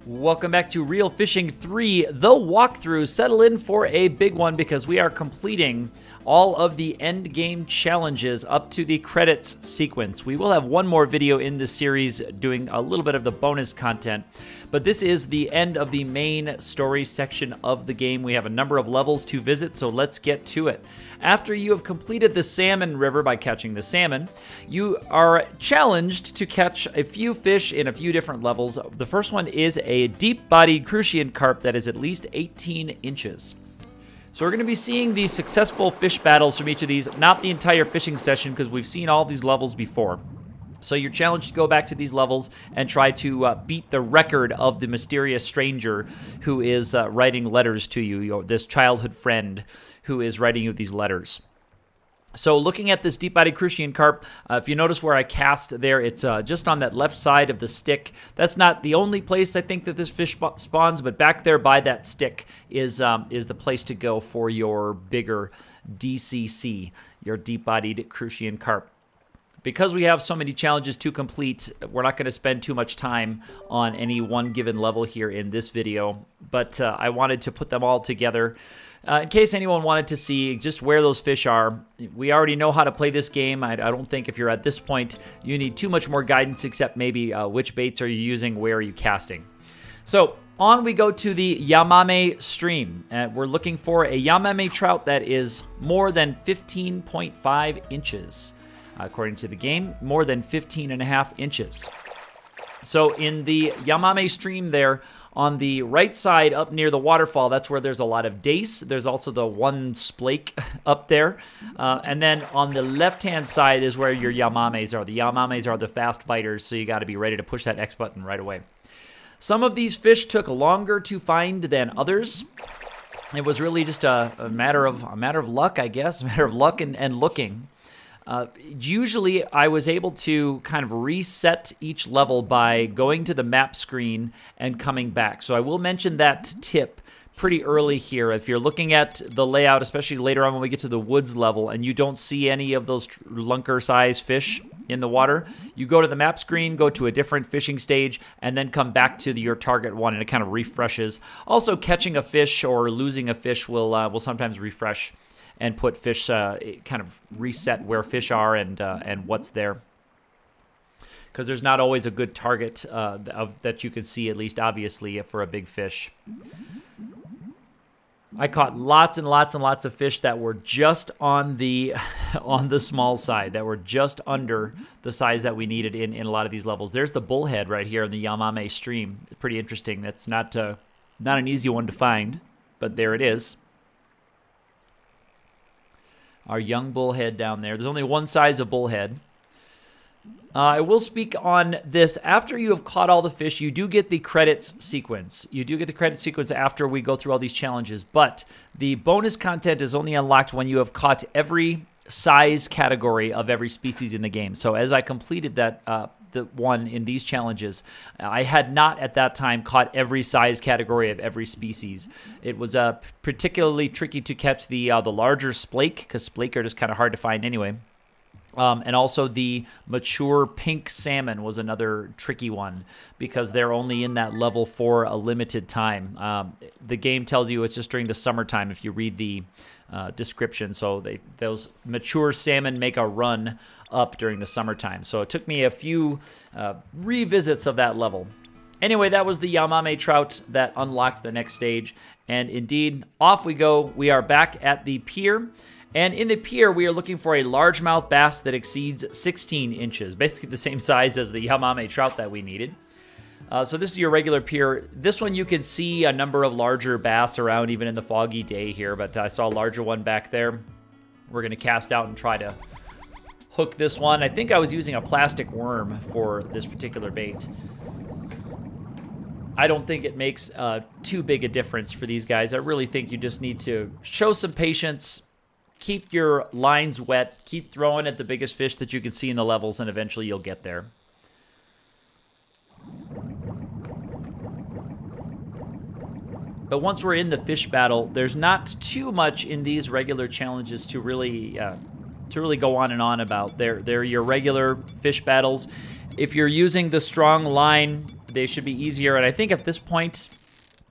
Welcome back to Reel Fishing 3, the walkthrough. Settle in for a big one because we are completing all of the end game challenges up to the credits sequence. We will have one more video in this series doing a little bit of the bonus content, but this is the end of the main story section of the game. We have a number of levels to visit, so let's get to it. After you have completed the salmon river by catching the salmon, you are challenged to catch a few fish in a few different levels. The first one is a deep-bodied crucian carp that is at least 18 inches. So we're going to be seeing the successful fish battles from each of these, not the entire fishing session because we've seen all these levels before. So you're challenged to go back to these levels and try to beat the record of the mysterious stranger who is writing letters to you, this childhood friend who is writing you these letters. So looking at this deep-bodied crucian carp, if you notice where I cast there, it's just on that left side of the stick. That's not the only place I think that this fish spawns, but back there by that stick is the place to go for your bigger DCC, your deep-bodied crucian carp. Because we have so many challenges to complete, we're not going to spend too much time on any one given level here in this video, but I wanted to put them all together. In case anyone wanted to see just where those fish are, we already know how to play this game. I don't think if you're at this point, you need too much more guidance except maybe which baits are you using, where are you casting. So on we go to the Yamame stream. We're looking for a Yamame trout that is more than 15.5 inches. According to the game, more than 15.5 inches. So in the Yamame stream there, on the right side up near the waterfall, that's where there's a lot of dace. There's also the one splake up there. And then on the left-hand side is where your Yamames are. The Yamames are the fast biters, so you got to be ready to push that X button right away. Some of these fish took longer to find than others. It was really just a matter of luck, I guess, a matter of luck and looking. Usually I was able to kind of reset each level by going to the map screen and coming back. So I will mention that tip pretty early here. If you're looking at the layout, especially later on when we get to the woods level and you don't see any of those lunker size fish in the water, you go to the map screen, go to a different fishing stage, and then come back to your target one and it kind of refreshes. Also, catching a fish or losing a fish will sometimes refresh and put fish, kind of reset where fish are and what's there. Because there's not always a good target that you can see, at least obviously, for a big fish. I caught lots and lots and lots of fish that were just on the small side, that were just under the size that we needed in a lot of these levels. There's the bullhead right here in the Yamame stream. It's pretty interesting. That's not an easy one to find, but there it is. Our young bullhead down there. There's only one size of bullhead. I will speak on this. After you have caught all the fish, you do get the credits sequence. You do get the credits sequence after we go through all these challenges, but the bonus content is only unlocked when you have caught every size category of every species in the game. So as I completed that the one in these challenges, I had not at that time caught every size category of every species. It was particularly tricky to catch the larger splake, because splake are just kind of hard to find anyway. And also the mature pink salmon was another tricky one because they're only in that level for a limited time. The game tells you it's just during the summertime if you read the description. So those mature salmon make a run up during the summertime. So it took me a few revisits of that level. Anyway, that was the Yamame trout that unlocked the next stage. And indeed, off we go. We are back at the pier. And in the pier, we are looking for a largemouth bass that exceeds 16 inches, basically the same size as the Yamame trout that we needed. So this is your regular pier. This one you can see a number of larger bass around even in the foggy day here, but I saw a larger one back there. We're going to cast out and try to hook this one. I think I was using a plastic worm for this particular bait. I don't think it makes too big a difference for these guys. I really think you just need to show some patience, keep your lines wet, keep throwing at the biggest fish that you can see in the levels, and eventually you'll get there. But once we're in the fish battle, there's not too much in these regular challenges to really go on and on about. They're your regular fish battles. If you're using the strong line, they should be easier. And I think at this point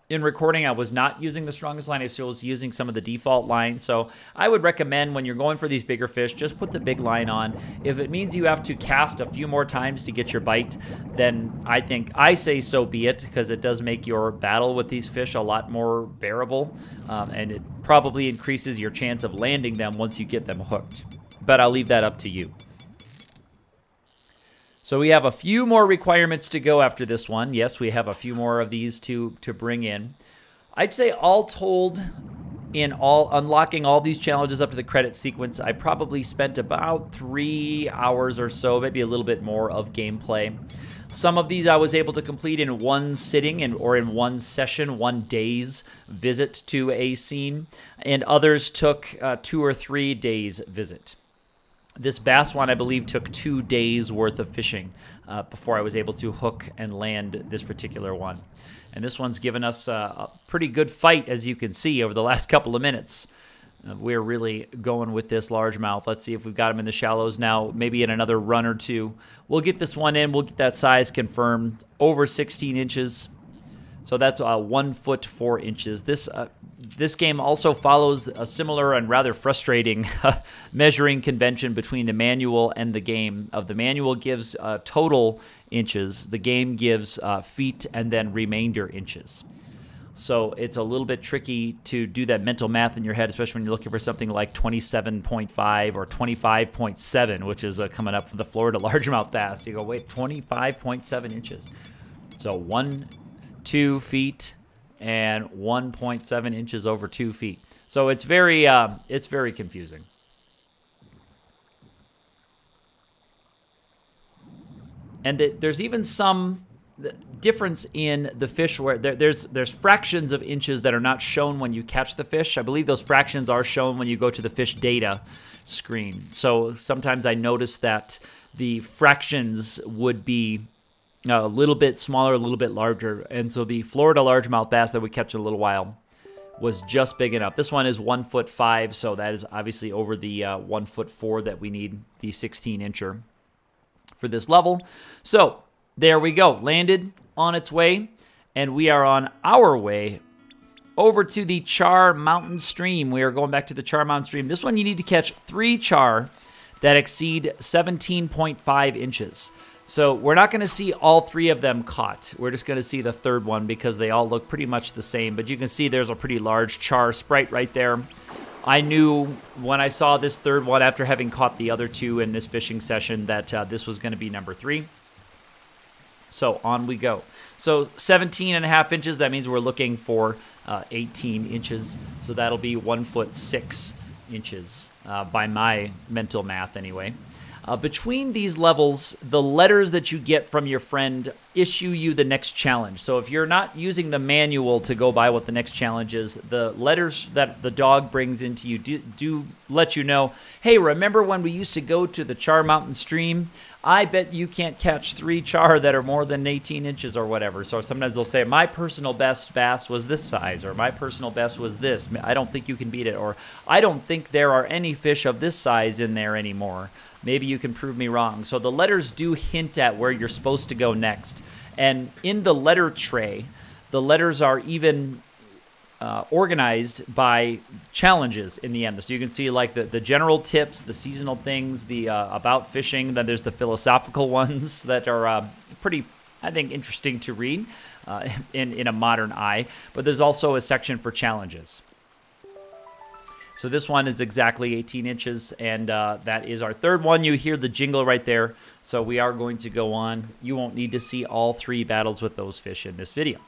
in recording, I was not using the strongest line. I still was using some of the default lines. So I would recommend when you're going for these bigger fish, just put the big line on. If it means you have to cast a few more times to get your bite, then I say so be it, because it does make your battle with these fish a lot more bearable. And it probably increases your chance of landing them once you get them hooked. But I'll leave that up to you. So we have a few more requirements to go after this one. Yes, we have a few more of these to bring in. I'd say all told, in all unlocking all these challenges up to the credit sequence, I probably spent about 3 hours or so, maybe a little bit more of gameplay. Some of these I was able to complete in one sitting or in one session, one day's visit to a scene, and others took 2 or 3 days visit. This bass one, I believe, took 2 days worth of fishing before I was able to hook and land this particular one. And this one's given us a pretty good fight, as you can see, over the last couple of minutes. We're really going with this largemouth. Let's see if we've got him in the shallows now. Maybe in another run or two. We'll get this one in. We'll get that size confirmed. Over 16 inches. So that's 1 foot 4 inches. This game also follows a similar and rather frustrating measuring convention between the manual and the game. The manual gives total inches. The game gives feet and then remainder inches. So it's a little bit tricky to do that mental math in your head, especially when you're looking for something like 27.5 or 25.7, which is coming up from the Florida largemouth bass. You go, wait, 25.7 inches. So 2 feet and 1.7 inches over 2 feet. So it's very confusing. And there's even some difference in the fish where there's fractions of inches that are not shown when you catch the fish. I believe those fractions are shown when you go to the fish data screen. So sometimes I notice that the fractions would be a little bit smaller, a little bit larger. And so the Florida largemouth bass that we catch in a little while was just big enough. This one is 1 foot 5, so that is obviously over the 1 foot 4 that we need, the 16-incher for this level. So there we go, landed on its way, and we are on our way over to the Char Mountain Stream. We are going back to the Char Mountain Stream. This one you need to catch 3 char that exceed 17.5 inches. So we're not going to see all 3 of them caught. We're just going to see the third one because they all look pretty much the same. But you can see there's a pretty large char sprite right there. I knew when I saw this third one after having caught the other 2 in this fishing session that this was going to be number 3. So on we go. So 17.5 inches, that means we're looking for 18 inches. So that'll be 1 foot 6 inches by my mental math anyway. Between these levels, the letters that you get from your friend issue you the next challenge. So if you're not using the manual to go by what the next challenge is, the letters that the dog brings into you do let you know, hey, remember when we used to go to the Char Mountain Stream? I bet you can't catch 3 char that are more than 18 inches or whatever. So sometimes they'll say, my personal best bass was this size, or my personal best was this. I don't think you can beat it, or I don't think there are any fish of this size in there anymore. Maybe you can prove me wrong. So the letters do hint at where you're supposed to go next. And in the letter tray, the letters are even organized by challenges in the end. So you can see like the general tips, the seasonal things, the about fishing. Then there's the philosophical ones that are pretty, I think, interesting to read in a modern eye. But there's also a section for challenges. So this one is exactly 18 inches, and that is our third one. You hear the jingle right there. So we are going to go on. You won't need to see all 3 battles with those fish in this video.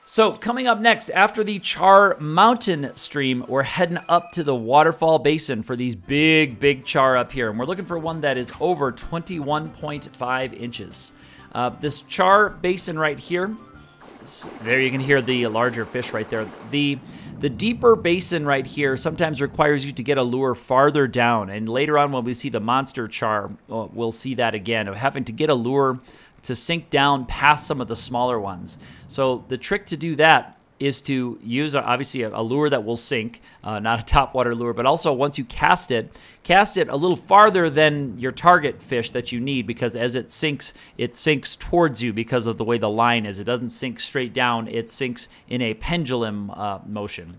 So coming up next, after the Char Mountain Stream, we're heading up to the Waterfall Basin for these big char up here. And we're looking for one that is over 21.5 inches. This Char Basin right here, there you can hear the larger fish right there. The deeper basin right here sometimes requires you to get a lure farther down. And later on when we see the monster char, we'll see that again, of having to get a lure to sink down past some of the smaller ones. So the trick to do that is to use, obviously, a lure that will sink, not a topwater lure, but also once you cast it a little farther than your target fish that you need, because as it sinks towards you because of the way the line is. It doesn't sink straight down. It sinks in a pendulum motion.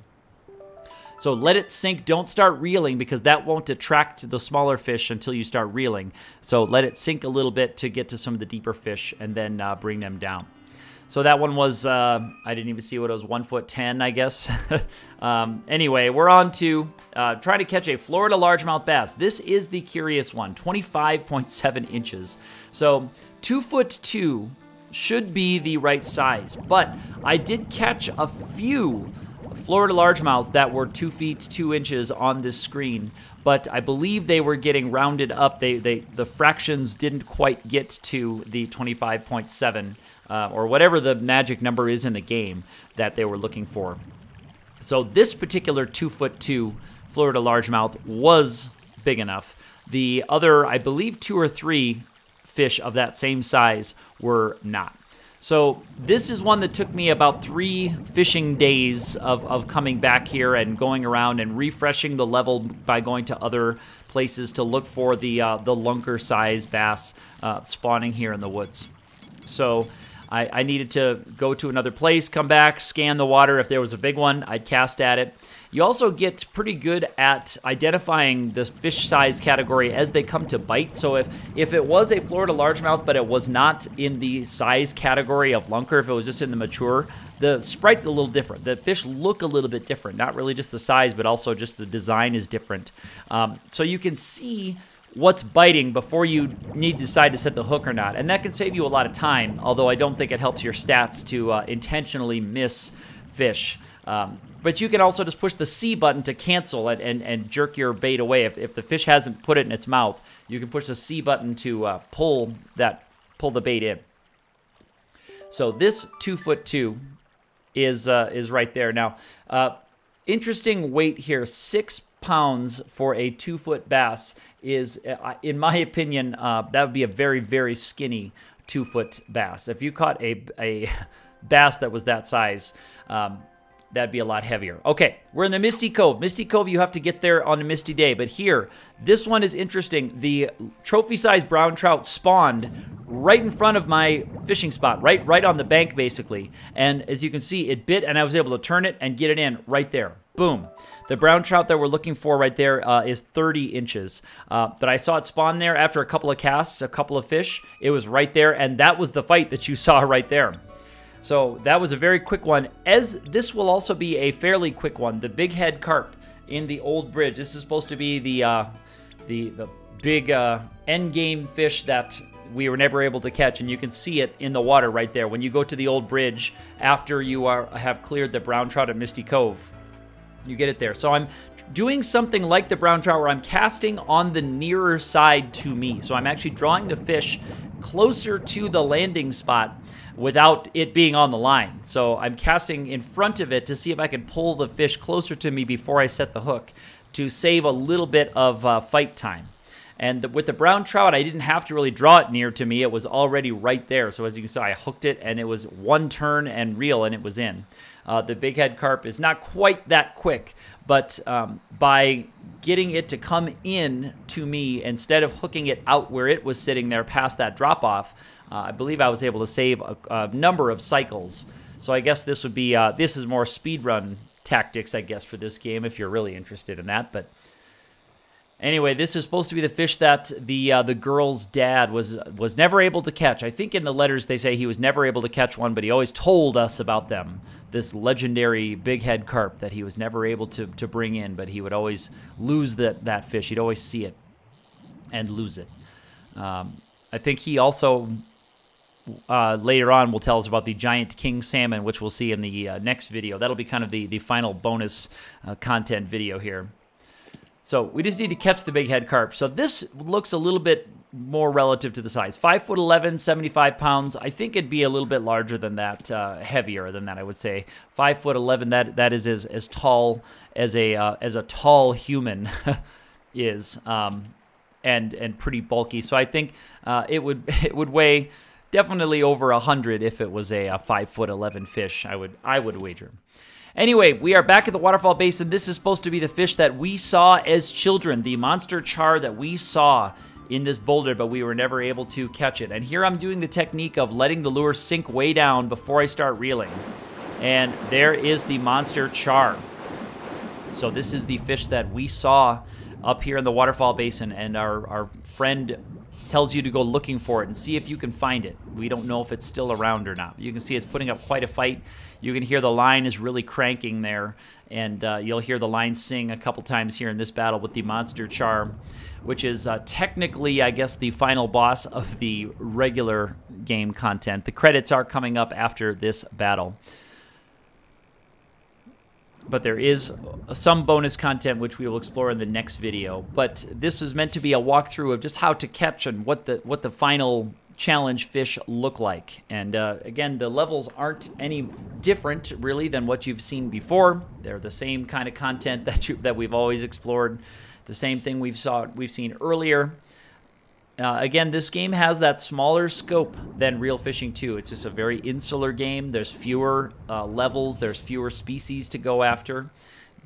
So let it sink. Don't start reeling, because that won't attract the smaller fish until you start reeling. So let it sink a little bit to get to some of the deeper fish, and then bring them down. So that one was, I didn't even see what it was, 1'10", I guess. Anyway, we're on to trying to catch a Florida largemouth bass. This is the curious one, 25.7 inches. So 2'2" should be the right size, but I did catch a few Florida largemouths that were 2 feet 2 inches on this screen, but I believe they were getting rounded up. The fractions didn't quite get to the 25.7 or whatever the magic number is in the game that they were looking for. So this particular 2'2" Florida largemouth was big enough. The other, I believe, 2 or 3 fish of that same size were not. So this is one that took me about 3 fishing days of coming back here and going around and refreshing the level by going to other places to look for the lunker size bass spawning here in the woods. So I needed to go to another place, come back, scan the water. If there was a big one, I'd cast at it. You also get pretty good at identifying the fish size category as they come to bite. So if it was a Florida largemouth, but it was not in the size category of lunker, if it was just in the mature, the sprite's a little different. The fish look a little bit different. Not really just the size, but also just the design is different. So you can see what's biting before you need to decide to set the hook or not. And that can save you a lot of time, although I don't think it helps your stats to intentionally miss fish. But you can also just push the C button to cancel it and jerk your bait away. If the fish hasn't put it in its mouth, you can push the C button to pull the bait in. So this 2'2" is right there. Now, interesting weight here, 6 pounds for a 2-foot bass is, in my opinion, that would be a very, very skinny 2-foot bass. If you caught a bass that was that size, that'd be a lot heavier. Okay, we're in the Misty Cove. Misty Cove, you have to get there on a misty day. But here, this one is interesting. The trophy-sized brown trout spawned right in front of my fishing spot, right on the bank, basically. And as you can see, it bit, and I was able to turn it and get it in right there. Boom. The brown trout that we're looking for right there is 30 inches. But I saw it spawn there after a couple of casts, a couple of fish. It was right there, and that was the fight that you saw right there. So that was a very quick one, as this will also be a fairly quick one. The big head carp in the old bridge. This is supposed to be the big end game fish that we were never able to catch, and you can see it in the water right there. When you go to the old bridge after you have cleared the brown trout at Misty Cove, you get it there. So I'm doing something like the brown trout where I'm casting on the nearer side to me. So I'm actually drawing the fish closer to the landing spot without it being on the line. So I'm casting in front of it to see if I can pull the fish closer to me before I set the hook to save a little bit of fight time. And with the brown trout, I didn't have to really draw it near to me. It was already right there. So as you can see, I hooked it, and it was one turn and reel, and it was in. The big head carp is not quite that quick, but by getting it to come in to me instead of hooking it out where it was sitting there past that drop-off, I believe I was able to save a number of cycles. So I guess this would be, this is more speedrun tactics, I guess, for this game, if you're really interested in that. But anyway, this is supposed to be the fish that the girl's dad was never able to catch. I think in the letters they say he was never able to catch one, but he always told us about them. This legendary big head carp that he was never able to bring in, but he would always lose that fish. He'd always see it and lose it. I think he also later on will tell us about the giant king salmon, which we'll see in the next video. That'll be kind of the final bonus content video here. So we just need to catch the big head carp. So this looks a little bit more relative to the size. 5'11", 75 pounds. I think it'd be a little bit larger than that, heavier than that, I would say. 5'11", that is as tall as a tall human is, and pretty bulky. So I think it would weigh definitely over 100 if it was a 5'11" fish, I would wager. Anyway, we are back at the waterfall basin. This is supposed to be the fish that we saw as children, the monster char that we saw in this boulder, but we were never able to catch it. And here I'm doing the technique of letting the lure sink way down before I start reeling. And there is the monster char. So this is the fish that we saw up here in the waterfall basin, and our friend tells you to go looking for it and see if you can find it. We don't know if it's still around or not. You can see it's putting up quite a fight. You can hear the line is really cranking there, and you'll hear the line sing a couple times here in this battle with the monster char, which is technically, I guess, the final boss of the regular game content. The credits are coming up after this battle. But there is some bonus content which we will explore in the next video. But this is meant to be a walkthrough of just how to catch and what the final challenge fish look like. And again, the levels aren't any different really than what you've seen before. They're the same kind of content that we've always explored. The same thing we've seen earlier. Again, this game has that smaller scope than Reel Fishing 2. It's just a very insular game. There's fewer levels. There's fewer species to go after.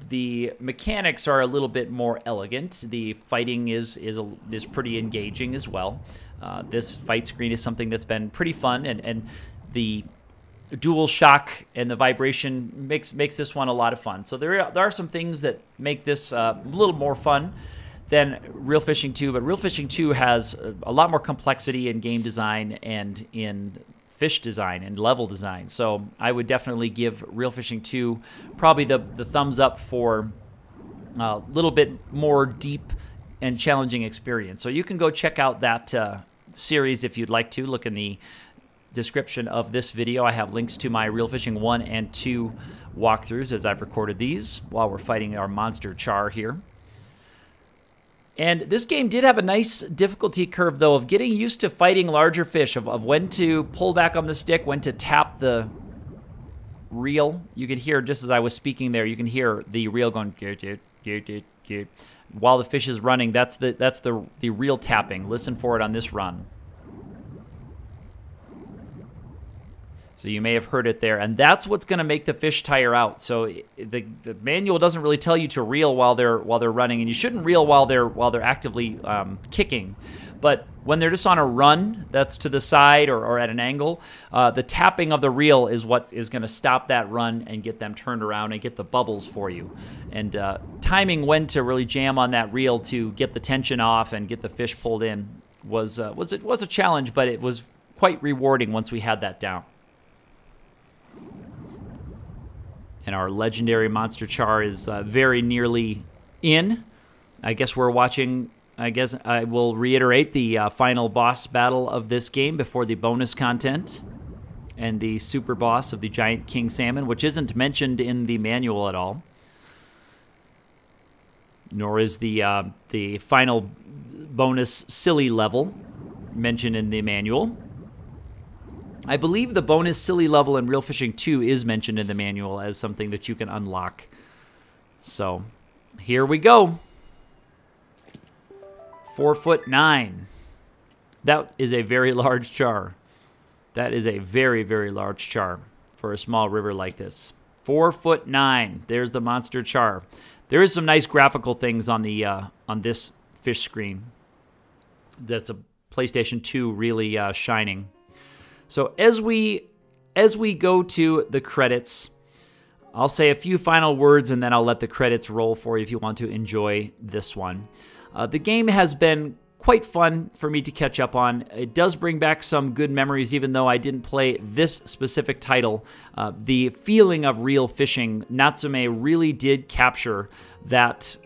The mechanics are a little bit more elegant. The fighting is pretty engaging as well. This fight screen is something that's been pretty fun, and the dual shock and the vibration makes this one a lot of fun. So there are some things that make this a little more fun than Reel Fishing 2, but Reel Fishing 2 has a lot more complexity in game design and in fish design and level design. So I would definitely give Reel Fishing 2 probably the thumbs up for a little bit more deep and challenging experience. So you can go check out that series if you'd like to. Look in the description of this video. I have links to my Reel Fishing 1 and 2 walkthroughs as I've recorded these while we're fighting our monster char here. And this game did have a nice difficulty curve, though, of getting used to fighting larger fish, of when to pull back on the stick, when to tap the reel. You can hear, just as I was speaking there, you can hear the reel going while the fish is running. That's the reel tapping. Listen for it on this run. So you may have heard it there, and that's what's going to make the fish tire out. So the manual doesn't really tell you to reel while they're running, and you shouldn't reel while they're actively kicking. But when they're just on a run that's to the side or at an angle, the tapping of the reel is what is going to stop that run and get them turned around and get the bubbles for you. And timing when to really jam on that reel to get the tension off and get the fish pulled in was a challenge, but it was quite rewarding once we had that down. And our legendary monster char is very nearly in. I guess we're watching, I guess I will reiterate the final boss battle of this game before the bonus content and the super boss of the giant king salmon, which isn't mentioned in the manual at all. Nor is the final bonus silly level mentioned in the manual. I believe the bonus silly level in Reel Fishing 2 is mentioned in the manual as something that you can unlock. So, here we go. 4'9". That is a very large char. That is a very, very large char for a small river like this. 4'9". There's the monster char. There is some nice graphical things on the on this fish screen. That's a PlayStation 2 really shining. So as we go to the credits, I'll say a few final words and then I'll let the credits roll for you if you want to enjoy this one. The game has been quite fun for me to catch up on. It does bring back some good memories, even though I didn't play this specific title. The feeling of Reel Fishing, Natsume really did capture that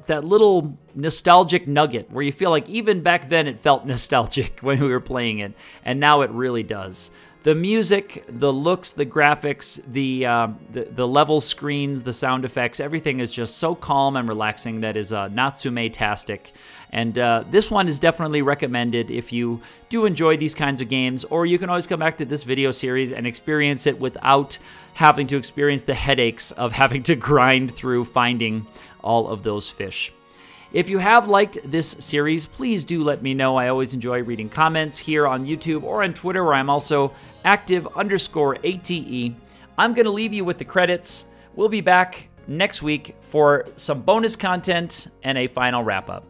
little nostalgic nugget where you feel like even back then it felt nostalgic when we were playing it, and now it really does. The music, the looks, the graphics, the level screens, the sound effects, everything is just so calm and relaxing. That is Natsume-tastic. And this one is definitely recommended if you do enjoy these kinds of games, or you can always come back to this video series and experience it without having to experience the headaches of having to grind through finding all of those fish. If you have liked this series, please do let me know. I always enjoy reading comments here on YouTube or on Twitter, where I'm also active_ATE. I'm going to leave you with the credits. We'll be back next week for some bonus content and a final wrap-up.